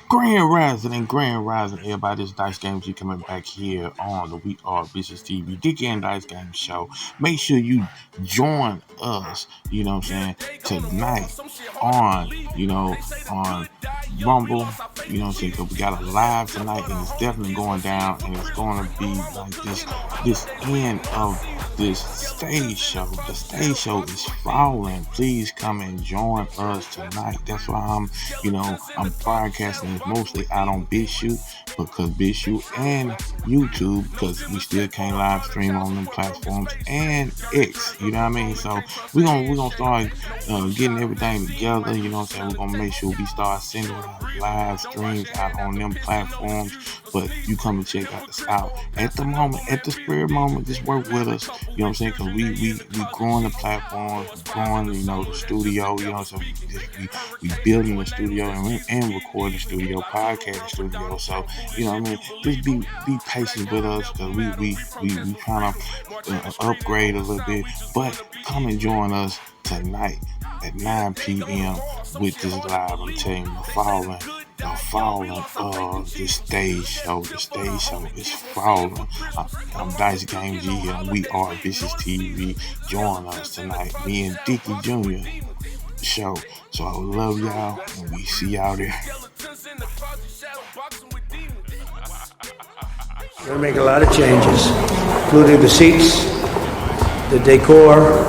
Grand Rising, everybody. This Dice Games. You coming back here on the We Are VishusTv Dick and Dice Game Show. Make sure you join us, you know what I'm saying, tonight on, on Rumble, you know what I'm saying, because we got a live tonight and it's definitely going down and it's going to be like this end of this stage show. The stage show is falling. Please come and join us tonight. That's why I'm broadcasting this mostly out on BitChute because BitChute and YouTube, because we still can't live stream on them platforms, and X, you know what I mean? So we're gonna start getting everything together, you know what I'm saying? We're gonna make sure we start sending out live streams out on them platforms, but you come and check us out at the moment, at the spare moment. Just work with us, you know what I'm saying? Because we growing the platform, growing, the studio, you know what I'm saying? We building the studio and recording the studio, podcast studio. So, you know what I mean? Just be patient with us because we kind of upgrade a little bit. But come and join us tonight at 9 p.m. with this live. I'm telling you, the falling of the stage show. The stage show is falling. I'm Dice Game G here. We are VishusTv. Join us tonight. Me and Dickie Jr. show. So I love y'all and we see y'all there. We're going to make a lot of changes, including the seats, the decor,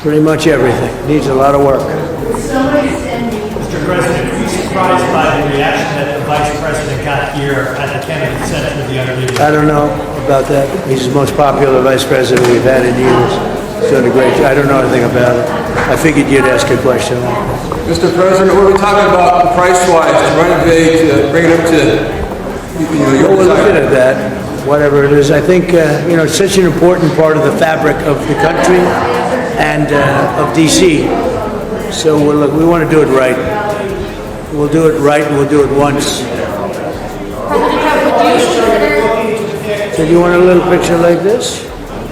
pretty much everything. Needs a lot of work. Mr. President, were you surprised by the reaction that the Vice President got here at the Kennedy Center the other day? I don't know about that. He's the most popular Vice President we've had in years. He's done a great job. I don't know anything about it. I figured you'd ask a question like that. Mr. President, what are we talking about price-wise to renovate, bring it up to, Well, we're looking at that, whatever it is. I think, it's such an important part of the fabric of the country and of D.C. So we want to do it right. We'll do it right and we'll do it once. President Trump, would you consider... So do you want a little picture like this?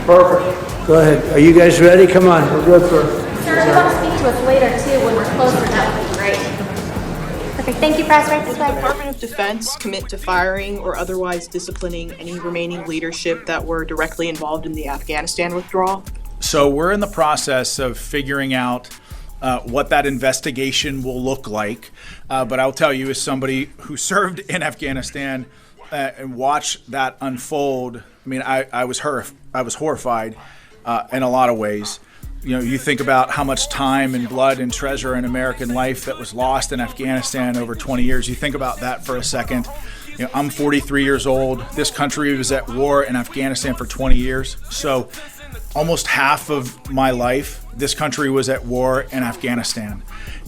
Perfect. Go ahead. Are you guys ready? Come on. We're good for... Sir, if you want to speak to us later, too, when we're closer, that would be great. Perfect. Thank you, Press. Right this way. Department of Defense commit to firing or otherwise disciplining any remaining leadership that were directly involved in the Afghanistan withdrawal? So we're in the process of figuring out what that investigation will look like. But I'll tell you, as somebody who served in Afghanistan and watched that unfold, I mean, I was horrified in a lot of ways. You think about how much time and blood and treasure and American life that was lost in Afghanistan over 20 years. You think about that for a second. I'm 43 years old. This country was at war in Afghanistan for 20 years. So almost half of my life, this country was at war in Afghanistan.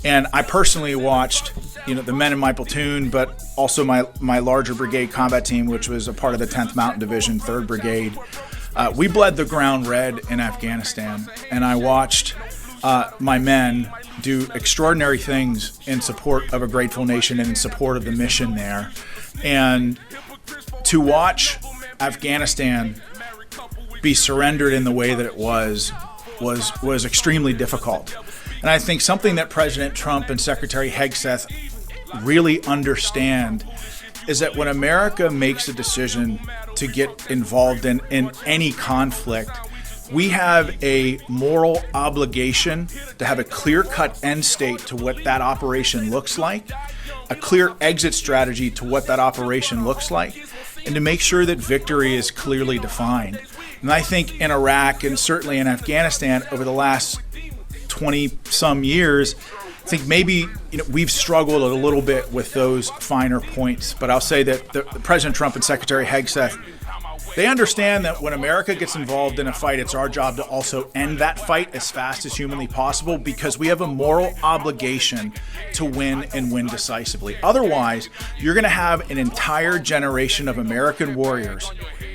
And I personally watched, the men in my platoon, but also my larger brigade combat team, which was a part of the 10th Mountain Division, 3rd Brigade. We bled the ground red in Afghanistan, and I watched my men do extraordinary things in support of a grateful nation and in support of the mission there. And to watch Afghanistan be surrendered in the way that it was extremely difficult. And I think something that President Trump and Secretary Hegseth really understand is that when America makes a decision to get involved in any conflict, we have a moral obligation to have a clear-cut end state to what that operation looks like, a clear exit strategy to what that operation looks like, and to make sure that victory is clearly defined. And I think in Iraq and certainly in Afghanistan over the last 20-some years, I think maybe we've struggled a little bit with those finer points. But I'll say that the President Trump and Secretary Hegseth, they understand that when America gets involved in a fight, it's our job to also end that fight as fast as humanly possible because we have a moral obligation to win and win decisively. Otherwise, you're going to have an entire generation of American warriors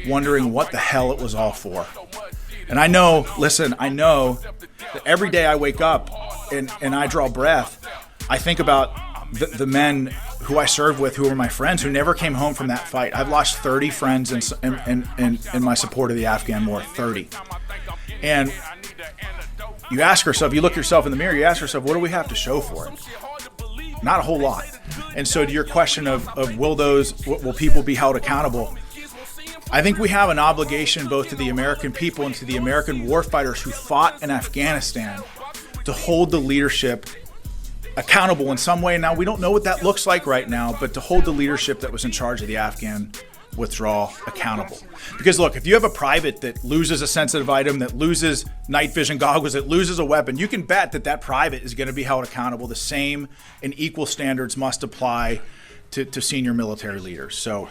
wondering what the hell it was all for. And I know that every day I wake up and I draw breath, I think about the men who I served with, who were my friends, who never came home from that fight. I've lost 30 friends in my support of the Afghan war, 30. And you ask yourself, you look yourself in the mirror, you ask yourself, what do we have to show for it? Not a whole lot. And so to your question of will people be held accountable? I think we have an obligation both to the American people and to the American warfighters who fought in Afghanistan to hold the leadership accountable in some way. Now, we don't know what that looks like right now, but to hold the leadership that was in charge of the Afghan withdrawal accountable. Because look, if you have a private that loses a sensitive item, that loses night vision goggles, that loses a weapon, you can bet that that private is going to be held accountable. The same and equal standards must apply to senior military leaders. So